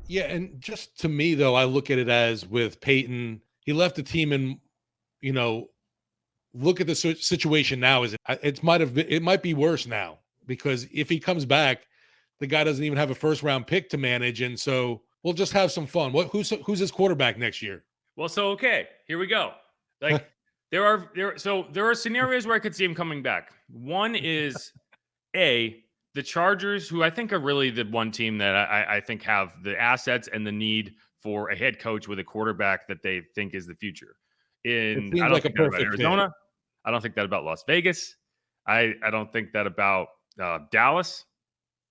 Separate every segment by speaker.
Speaker 1: Yeah, and just to me though, I look at it as with Peyton, he left the team and you know, look at the situation now. Is it might be worse now because if he comes back, the guy doesn't even have a first round pick to manage, and so we'll just have some fun. Who's his quarterback next year?
Speaker 2: Well, so okay, here we go. Like there are scenarios where I could see him coming back. One is the Chargers, who I think are really the one team that I think have the assets and the need for a head coach with a quarterback that they think is the future.
Speaker 1: It
Speaker 2: I
Speaker 1: seems
Speaker 2: don't
Speaker 1: like a
Speaker 2: think that about
Speaker 1: perfect fit.
Speaker 2: Arizona. I don't think that about Las Vegas. I don't think that about Dallas.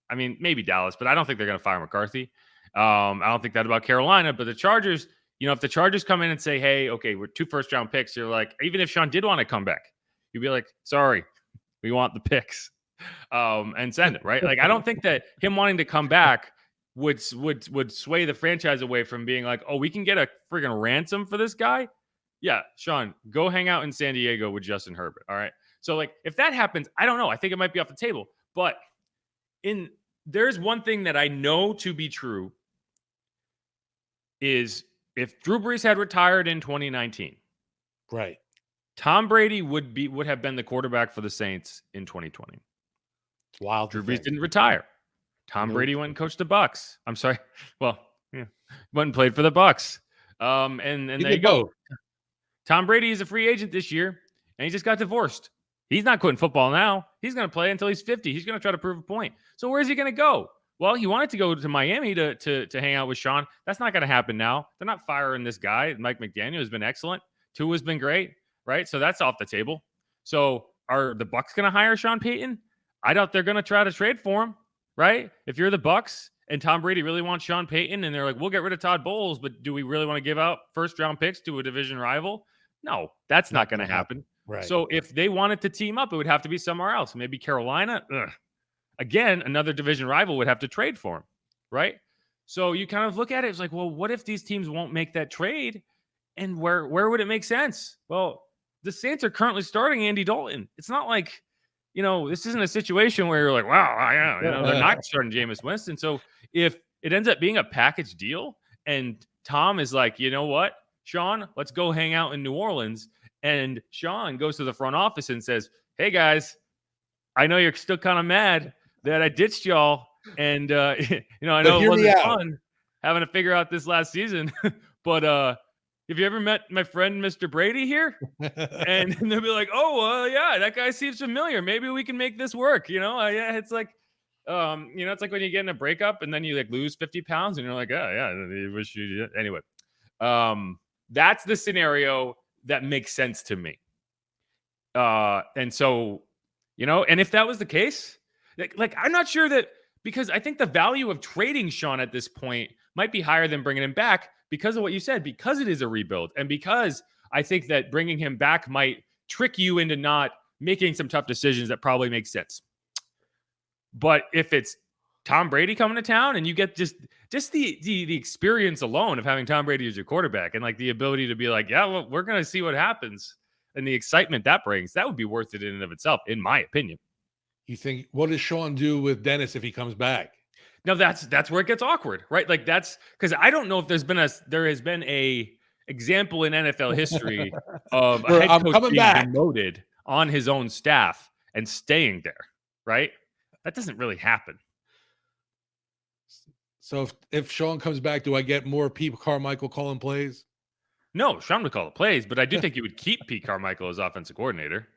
Speaker 2: I mean, maybe Dallas, but I don't think they're going to fire McCarthy. I don't think that about Carolina, but the Chargers, if the Chargers come in and say, hey, okay, we're 2 first-round picks, you're like, even if Sean did want to come back, you'd be like, sorry, we want the picks, and send it, right? Like, I don't think that him wanting to come back would sway the franchise away from being like, oh, we can get a friggin' ransom for this guy. Yeah, Sean, go hang out in San Diego with Justin Herbert. All right. So, like, if that happens, I don't know. I think it might be off the table. But there's one thing that I know to be true is if Drew Brees had retired in 2019,
Speaker 1: Right.
Speaker 2: Tom Brady would have been the quarterback for the Saints in 2020.
Speaker 1: It's wild.
Speaker 2: Drew Brees didn't retire. Tom Brady went and coached the Bucs. I'm sorry. Well, yeah, went and played for the Bucs. And there you go. Tom Brady is a free agent this year, and he just got divorced. He's not quitting football now. He's going to play until he's 50. He's going to try to prove a point. So where is he going to go? Well, he wanted to go to Miami to hang out with Sean. That's not going to happen now. They're not firing this guy. Mike McDaniel has been excellent. Tua has been great, right? So that's off the table. So are the Bucs going to hire Sean Payton? I doubt they're going to try to trade for him, right? If you're the Bucs and Tom Brady really wants Sean Payton and they're like, we'll get rid of Todd Bowles, but do we really want to give out first-round picks to a division rival? No, that's not going to happen.
Speaker 1: Right.
Speaker 2: So if they wanted to team up, it would have to be somewhere else. Maybe Carolina. Ugh. Again, another division rival would have to trade for him, right? So you kind of look at it, it's like, well, what if these teams won't make that trade? And where would it make sense? Well, the Saints are currently starting Andy Dalton. It's not like, this isn't a situation where you're like, wow, yeah, they're not starting Jameis Winston. So if it ends up being a package deal and Tom is like, you know what, Sean, let's go hang out in New Orleans. And Sean goes to the front office and says, hey, guys, I know you're still kind of mad that I ditched y'all. And, I know it wasn't fun having to figure out this last season. But have you ever met my friend, Mr. Brady here? And they'll be like, oh, yeah, that guy seems familiar. Maybe we can make this work. Yeah, it's like, it's like when you get in a breakup and then you like lose 50 pounds and you're like, oh, yeah, I wish you did. Anyway, that's the scenario that makes sense to me. And so, and if that was the case, like I'm not sure that, because I think the value of trading Sean at this point might be higher than bringing him back because of what you said, because it is a rebuild. And because I think that bringing him back might trick you into not making some tough decisions that probably make sense. But if it's Tom Brady coming to town and you get just the experience alone of having Tom Brady as your quarterback and like the ability to be like, yeah, well, we're going to see what happens and the excitement that brings, that would be worth it in and of itself, in my opinion.
Speaker 1: You think, what does Sean do with Dennis if he comes back?
Speaker 2: Now that's where it gets awkward, right? Like that's because I don't know if there has been a example in NFL history of a head coach being demoted on his own staff and staying there, right? That doesn't really happen.
Speaker 1: So if Sean comes back, do I get more Pete Carmichael calling plays?
Speaker 2: No, Sean would call the plays, but I do think you would keep Pete Carmichael as offensive coordinator.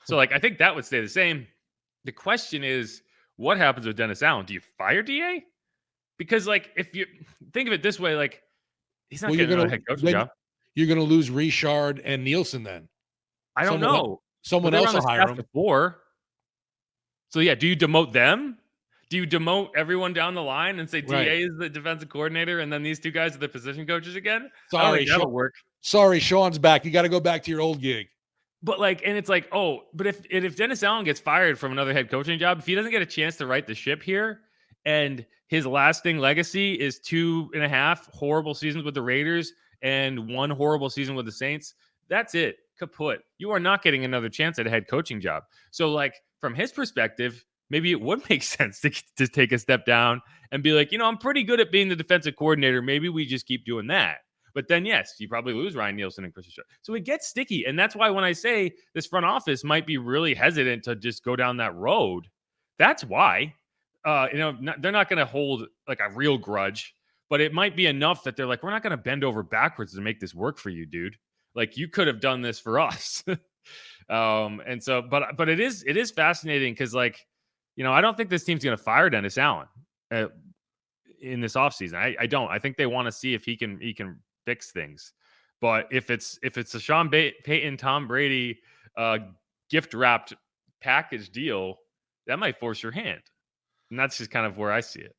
Speaker 2: So like I think that would stay the same. The question is, what happens with Dennis Allen? Do you fire DA? Because like if you think of it this way, like he's not getting a head coaching job.
Speaker 1: You're going to lose Richard and Nielsen then.
Speaker 2: I don't know.
Speaker 1: Someone else will hire him.
Speaker 2: Before. So yeah, do you demote them? Do you demote everyone down the line and say DA is the defensive coordinator and then these two guys are the position coaches again?
Speaker 1: Sorry,
Speaker 2: that'll work.
Speaker 1: Sorry, Sean's back. You got to go back to your old gig.
Speaker 2: But like, and it's like, oh, but if Dennis Allen gets fired from another head coaching job, if he doesn't get a chance to right the ship here, and his lasting legacy is 2.5 horrible seasons with the Raiders and 1 horrible season with the Saints, that's it. Kaput. You are not getting another chance at a head coaching job. So like from his perspective, maybe it would make sense to take a step down and be like, I'm pretty good at being the defensive coordinator. Maybe we just keep doing that. But then, yes, you probably lose Ryan Nielsen and Christian Sharp. So it gets sticky. And that's why when I say this front office might be really hesitant to just go down that road, that's why. They're not going to hold like a real grudge, but it might be enough that they're like, we're not going to bend over backwards to make this work for you, dude. Like, you could have done this for us. And so, but it is fascinating because, like, I don't think this team's going to fire Dennis Allen in this offseason. I don't. I think they want to see if he can fix things. But if it's a Sean Payton, Tom Brady gift wrapped package deal, that might force your hand. And that's just kind of where I see it.